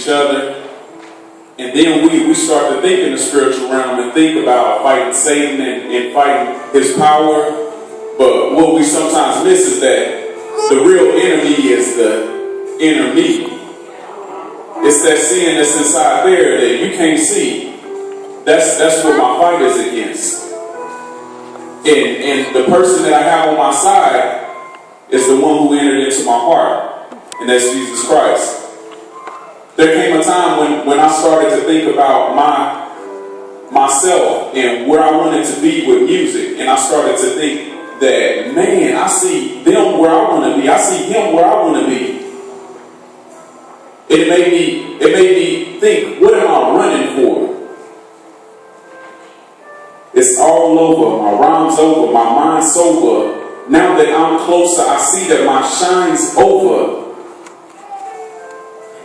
each other. And then we start to think in the spiritual realm and think about fighting Satan and fighting his power. But what we sometimes miss is that the real enemy is the inner me. It's that sin that's inside there that you can't see. That's what my fight is against. And the person that I have on my side is the one who entered into my heart, and that's Jesus Christ. There came a time when I started to think about myself and where I wanted to be with music, and I started to think that, man, I see them where I want to be. I see him where I want to be. It made me think, what am I running for? It's all over. My rhyme's over. My mind's sober. Now that I'm closer, I see that my shine's over.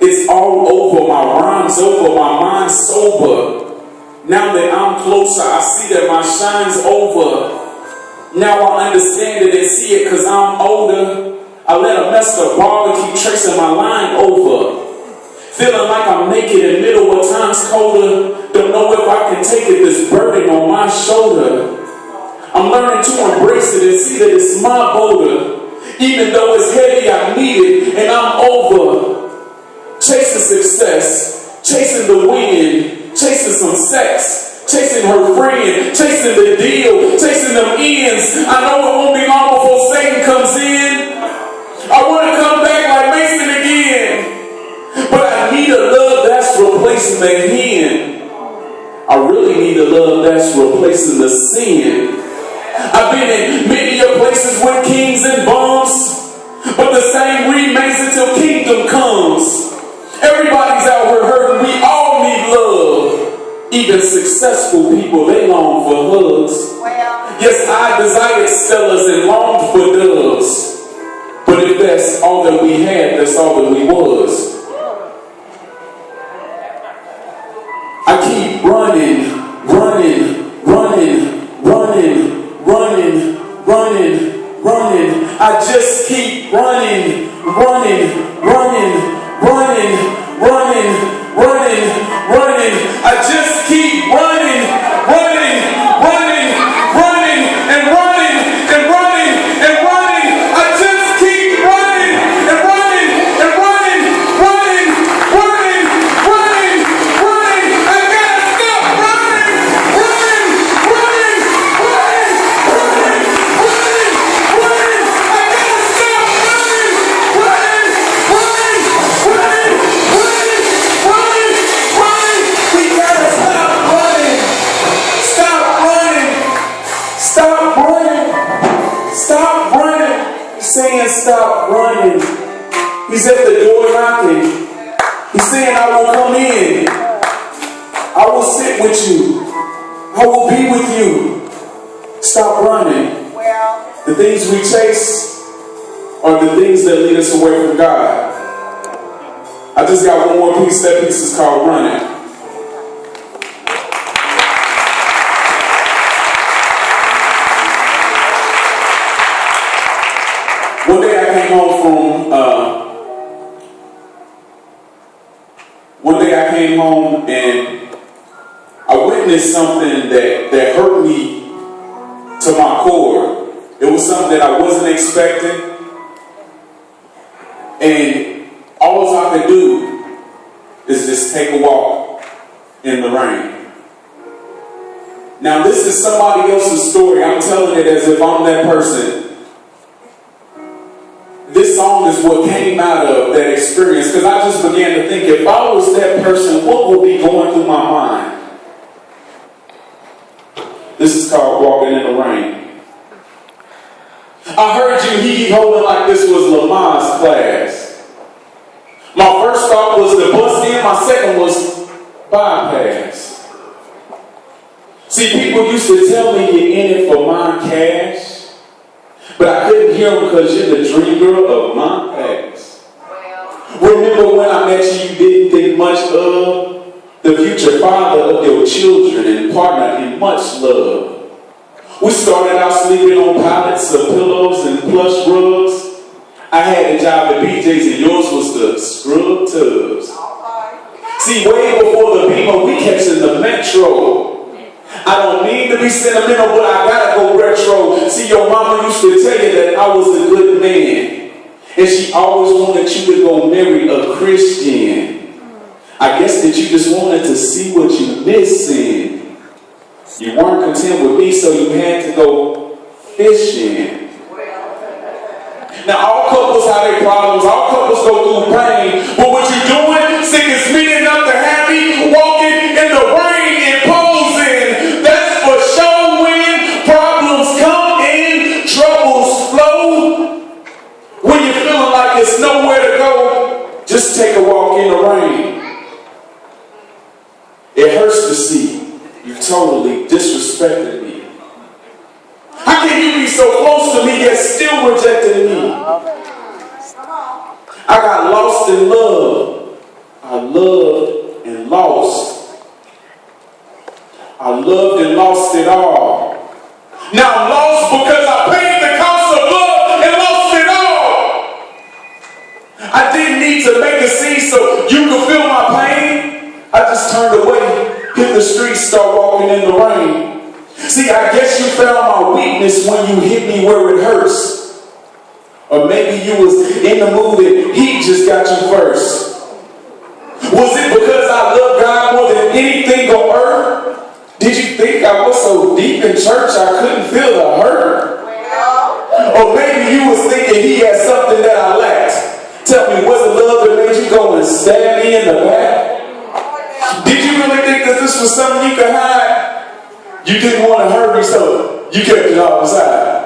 It's all over. My rhyme's over. My mind's sober. Now that I'm closer, I see that my shine's over. Now I understand it and see it because I'm older. I let a messed up barber keep tracing my line over. Feeling like I'm naked in the middle of times colder. Don't know if I can take it, this burden on my shoulder. I'm learning to embrace it and see that it's my boulder. Even though it's heavy, I need it and I'm over. Chasing success, chasing the wind, chasing some sex, chasing her friend, chasing the deal, chasing them ends. I know it won't be long before Satan comes in. I want to come back like Mason again. But I need a love that's replacing the hen. I really need a love that's replacing the sin. I've been in many places with kings and bums, but the same remains until kingdom comes. Everybody's out here hurting. We all need love. Even successful people, they long for hugs. Yes, I desired stellas and longed for doves. But if that's all that we had, that's all that we was. I keep running, running, running, running, running, running, running. I just keep running, running, running, running, running, running, running. I just keep running, running, running, running, and running, and running, and running. I just keep running, and running, and running, running, running, running, running. I gotta stop running, running, running, running, running, running, running. I gotta stop running, running, running, running, running, running, running. We gotta stop running. Stop running. Stop running. Stop running. He's saying stop running. He's at the door knocking. He's saying I will come in. I will sit with you. I will be with you. Stop running. The things we chase are the things that lead us away from God. I just got one more piece. That piece is called Running. One day I came home and I witnessed something that hurt me to my core. It was something that I wasn't expecting. And all I could do is just take a walk in the rain. Now this is somebody else's story. I'm telling it as if I'm that person. This song is what came out of that experience, because I just began to think, if I was that person, what would be going through my mind? This is called Walking in the Rain. I heard you hee-hoing like this was Lamar's class. My first thought was to bust in, my second was bypass. See, people used to tell me you're in it for my cash. But I couldn't hear them because you're the dream girl of my past. Remember when I met you, you didn't think much of the future father of your children and partner in much love. We started out sleeping on pallets of pillows and plush rugs. I had a job at BJ's and yours was the scrub tubs. See, way before the Beamer, we catching the Metro. I don't mean to be sentimental, but I gotta go retro. See, your mama used to tell you that I was a good man, and she always wanted you to go marry a Christian. I guess that you just wanted to see what you missing. You weren't content with me, so you had to go fishing. Now, all couples have their problems. All couples go through pain. But what you're doing, sick is me enough to have me walking in the rain, imposing. That's for sure when problems come in, troubles flow. When you're feeling like it's nowhere to go, just take a walk in the rain. It hurts to see you totally disrespected me. How can you be so close to me yet still rejecting me? I got lost in love. I loved and lost. I loved and lost it all. Now I'm lost because I paid the cost of love and lost it all. I didn't need to make a scene so you could feel my pain. I just turned away, hit the streets, start walking in the rain. See, I guess you found my weakness when you hit me where it hurts. Or maybe you was in the mood that he just got you first. Was it because I love God more than anything on earth? Did you think I was so deep in church I couldn't feel the hurt? Or maybe you was thinking he had something that I lacked. Tell me, was it love that made you go and stab me in the back? Did you really think that this was something you could hide? You didn't want to hurt me, so you kept it all inside.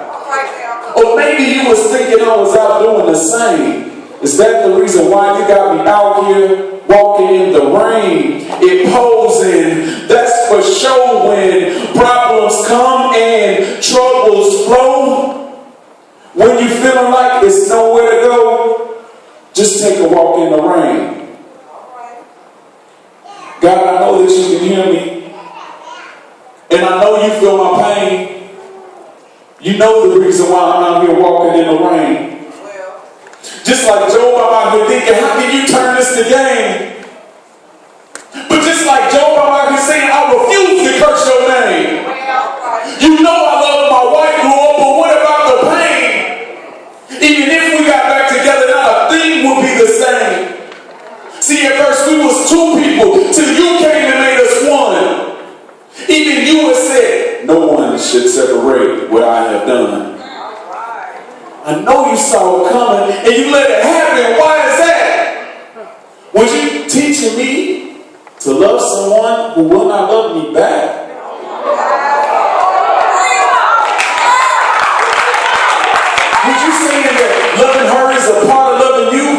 Or maybe you was thinking I was out doing the same. Is that the reason why you got me out here walking in the rain, imposing? That's for sure when problems come and troubles flow. When you feeling like it's nowhere to go, just take a walk in the rain. God, I know that you can hear me. And I know you feel my pain. You know the reason why I'm out here walking in the rain. Just like Job, I'm out here thinking, how can you turn this to gain? But just like Job, I'm out here saying, I refuse to curse your name. You know I love my wife, Lord, but what about the pain? Even if we got back together, not a thing would be the same. See, at first we was two people, till you came and made us one. Even you have said, no one should separate what I have done. I know you saw it coming and you let it happen. Why is that? Was you teaching me to love someone who will not love me back? Was you saying that loving her is a part of loving you?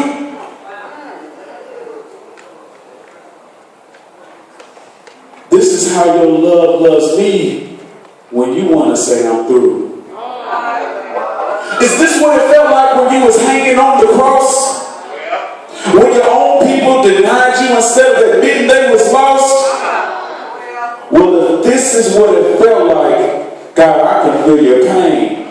This is how your love loves me when you want to say I'm through. Is this what it felt like when you was hanging on the cross? When your own people denied you instead of admitting they was lost? Well, if this is what it felt like, God, I can feel your pain.